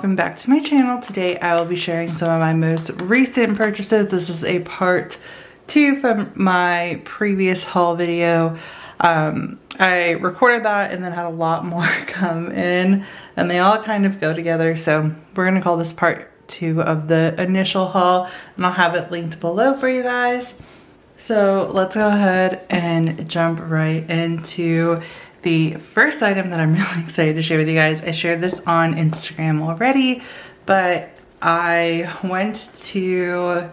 welcome back to my channel. Today I will be sharing some of my most recent purchases. This is a part 2 from my previous haul video. I recorded that and then had a lot more come in and they all kind of go together. So we're gonna call this part 2 of the initial haul and I'll have it linked below for you guys. So let's go ahead and jump right into the first item that I'm really excited to share with you guys. I shared this on Instagram already, but I went to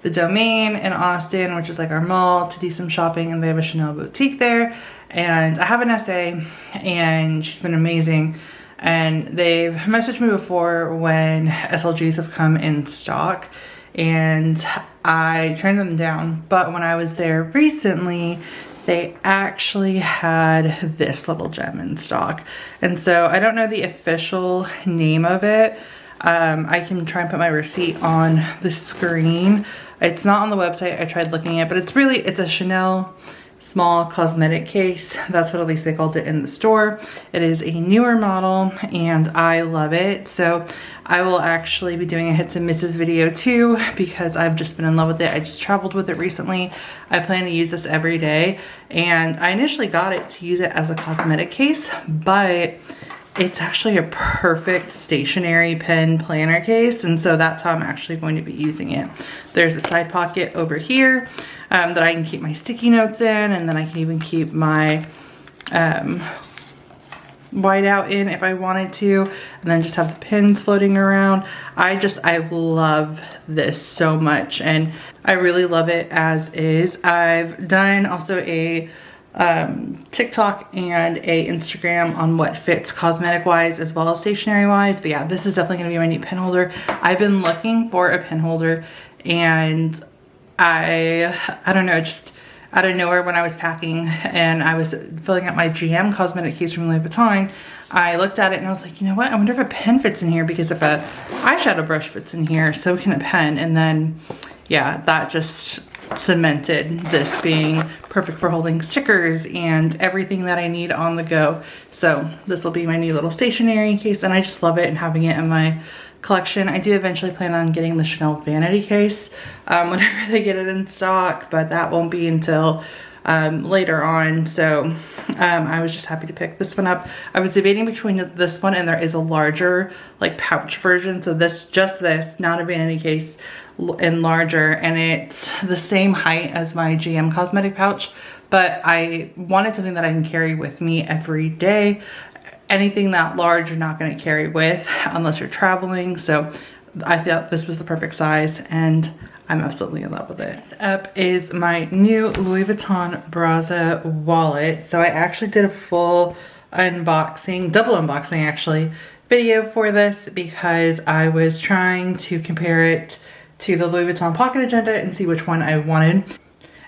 the Domain in Austin, which is like our mall, to do some shopping, and they have a Chanel boutique there. And I have an SA and she's been amazing. And they've messaged me before when SLGs have come in stock and I turned them down. But when I was there recently, they actually had this little gem in stock. And so I don't know the official name of it. I can try and put my receipt on the screen. It's not on the website. I tried looking at it, but it's a Chanel small cosmetic case. That's what at least they called it in the store. It is a newer model and I love it. So I will actually be doing a hits and misses video too because I've just been in love with it. I just traveled with it recently. I plan to use this every day and I initially got it to use it as a cosmetic case, but it's actually a perfect stationery pen planner case, and so that's how I'm actually going to be using it. There's a side pocket over here that I can keep my sticky notes in, and then I can even keep my whiteout in if I wanted to, and then just have the pins floating around. I love this so much, and I really love it as is. I've done also a TikTok and a Instagram on what fits cosmetic wise as well as stationery wise, but yeah, this is definitely gonna be my new pen holder. I've been looking for a pen holder and I don't know, just out of nowhere when I was packing and I was filling out my GM cosmetic case from Louis Vuitton, I looked at it and I was like, you know what, I wonder if a pen fits in here, because if a eyeshadow brush fits in here, so can a pen. And then yeah, that just cemented this being perfect for holding stickers and everything that I need on the go. So this will be my new little stationery case and I just love it and having it in my collection. I do eventually plan on getting the Chanel vanity case whenever they get it in stock, but that won't be until later on. So I was just happy to pick this one up. I was debating between this one and there is a larger like pouch version. So just this, not a vanity case, and larger, and it's the same height as my GM cosmetic pouch, but I wanted something that I can carry with me every day. Anything that large you're not going to carry with unless you're traveling, so I thought this was the perfect size and I'm absolutely in love with this. Next up is my new Louis Vuitton Braza wallet. So I actually did a full unboxing, double unboxing actually, video for this because I was trying to compare it to the Louis Vuitton Pocket Agenda and see which one I wanted.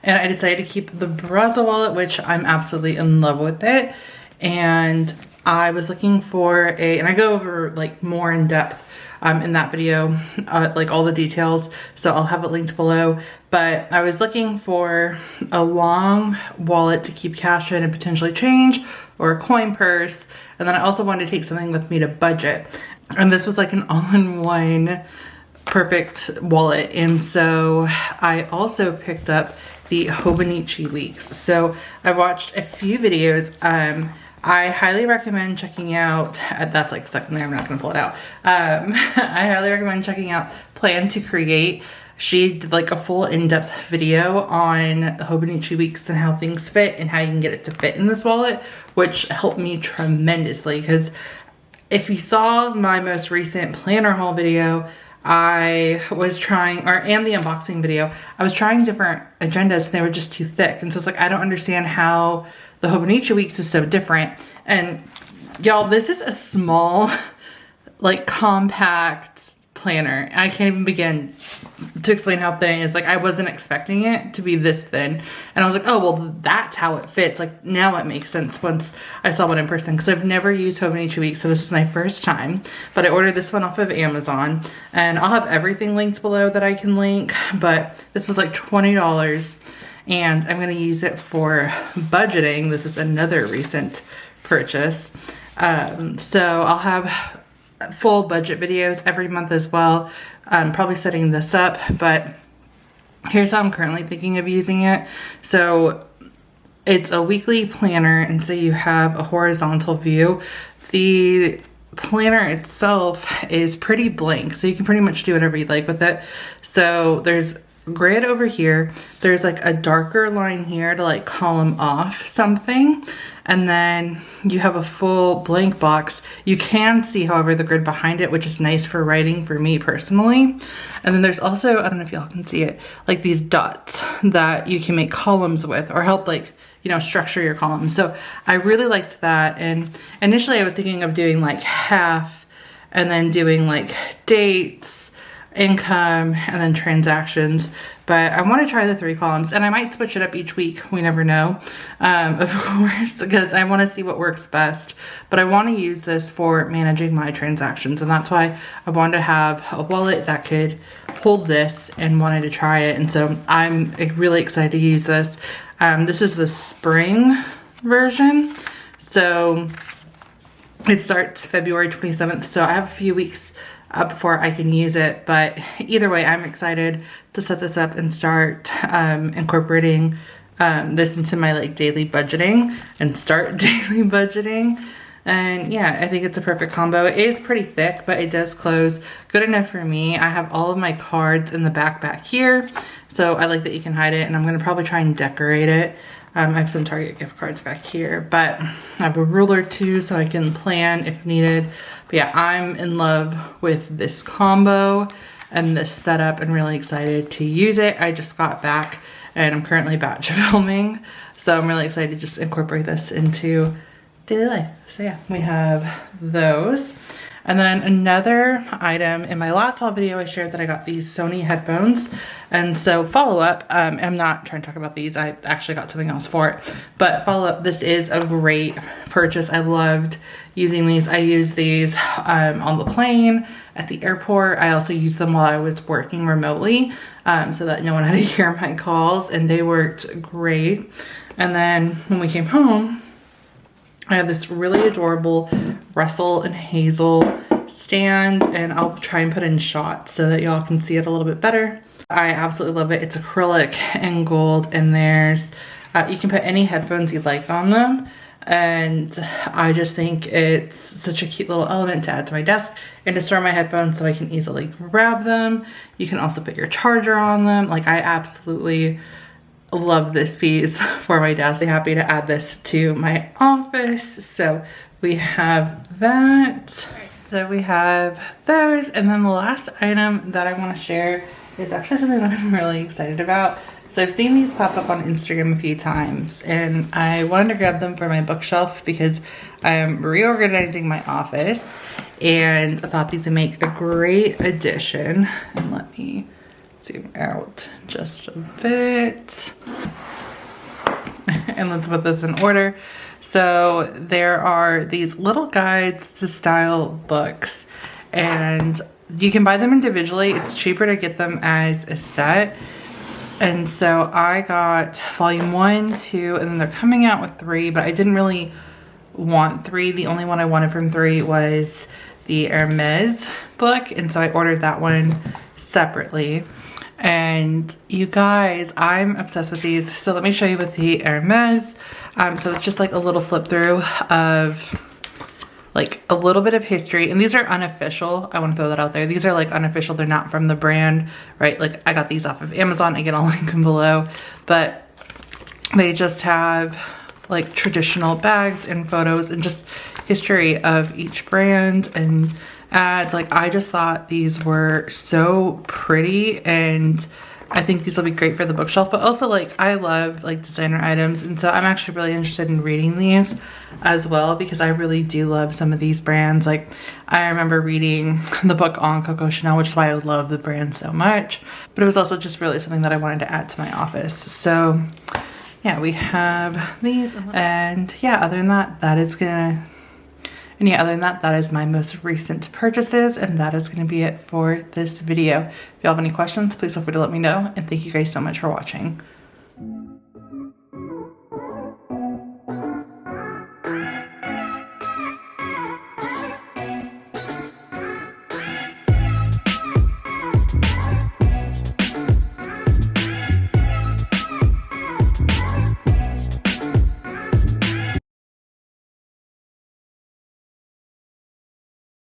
And I decided to keep the Braza wallet, which I'm absolutely in love with it. And I was looking for and I go over like more in depth in that video, like all the details, so I'll have it linked below. But I was looking for a long wallet to keep cash in and potentially change, or a coin purse, and then I also wanted to take something with me to budget. And this was like an all-in-one perfect wallet. And so I also picked up the Hobonichi leaks. So I watched a few videos. I highly recommend checking out, that's like stuck in there, I'm not gonna pull it out. I highly recommend checking out Plan to Create. She did like a full in-depth video on the Hobonichi leaks and how things fit and how you can get it to fit in this wallet, which helped me tremendously. Because if you saw my most recent planner haul video, I was trying, and the unboxing video, I was trying different agendas and they were just too thick. And so it's like, I don't understand how the Hobonichi Weeks is so different. And y'all, this is a small, like compact planner. I can't even begin to explain how thin it is. Like I wasn't expecting it to be this thin. And I was like, oh, well, that's how it fits. Like now it makes sense once I saw one in person, because I've never used Hobonichi Weeks, so this is my first time. But I ordered this one off of Amazon and I'll have everything linked below that I can link. But this was like $20 and I'm gonna use it for budgeting. This is another recent purchase. So I'll have full budget videos every month as well. I'm probably setting this up, but here's how I'm currently thinking of using it. So it's a weekly planner, and so you have a horizontal view. The planner itself is pretty blank, so you can pretty much do whatever you'd like with it. So there's grid over here, there's like a darker line here to like column off something, and then you have a full blank box. You can see, however, the grid behind it, which is nice for writing for me personally. And then there's also, I don't know if y'all can see it, like these dots that you can make columns with, or help like, you know, structure your columns. So I really liked that. And initially I was thinking of doing like half, and then doing like dates, income, and then transactions, but I want to try the 3 columns, and I might switch it up each week. We never know, of course, because I want to see what works best. But I want to use this for managing my transactions, and that's why I wanted to have a wallet that could hold this, and wanted to try it. And so I'm really excited to use this. This is the spring version, so it starts February 27th, so I have a few weeks before I can use it. But either way, I'm excited to set this up and start incorporating this into my like daily budgeting, and start daily budgeting. And yeah, I think it's a perfect combo. It is pretty thick, but it does close good enough for me. I have all of my cards in the back here, so I like that you can hide it, and I'm gonna probably try and decorate it. I have some Target gift cards back here, but I have a ruler too, so I can plan if needed. But yeah, I'm in love with this combo and this setup, and really excited to use it. I just got back, and I'm currently batch filming, so I'm really excited to just incorporate this into daily life. So yeah, we have those. And then another item, in my last haul video, I shared that I got these Sony headphones. And so follow up, I'm not trying to talk about these, I actually got something else for it. But follow up, this is a great purchase. I loved using these. I use these on the plane, at the airport. I also used them while I was working remotely, so that no one had to hear my calls, and they worked great. And then when we came home, I have this really adorable Russell and Hazel stand, and I'll try and put in shots so that y'all can see it a little bit better. I absolutely love it. It's acrylic and gold, and there's, you can put any headphones you'd like on them. And I just think it's such a cute little element to add to my desk and to store my headphones so I can easily grab them. You can also put your charger on them. Like, I absolutely love this piece for my desk. I'm happy to add this to my office. So we have that. So we have those. And then the last item that I want to share is actually something that I'm really excited about. So I've seen these pop up on Instagram a few times, and I wanted to grab them for my bookshelf because I am reorganizing my office, and I thought these would make a great addition. And let me zoom out just a bit. And let's put this in order. So there are these little guides to style books, and you can buy them individually. It's cheaper to get them as a set. And so I got volume 1, 2, and then they're coming out with 3, but I didn't really want 3. The only one I wanted from 3 was the Hermes book, and so I ordered that one separately. And you guys, I'm obsessed with these. So let me show you with the Hermes. So it's just like a little flip through of like a little bit of history, and these are unofficial. I want to throw that out there. These are like unofficial. They're not from the brand, right? Like, I got these off of Amazon. Again, I'll link them below, but they just have like traditional bags and photos and just history of each brand and ads. Like, I just thought these were so pretty, and I think these will be great for the bookshelf. But also, like, I love like designer items, and so I'm actually really interested in reading these as well, because I really do love some of these brands. Like, I remember reading the book on Coco Chanel, which is why I love the brand so much, but it was also just really something that I wanted to add to my office. So yeah, we have these, and yeah, other than that, that is my most recent purchases, and that is gonna be it for this video. If you have any questions, please feel free to let me know, and thank you guys so much for watching.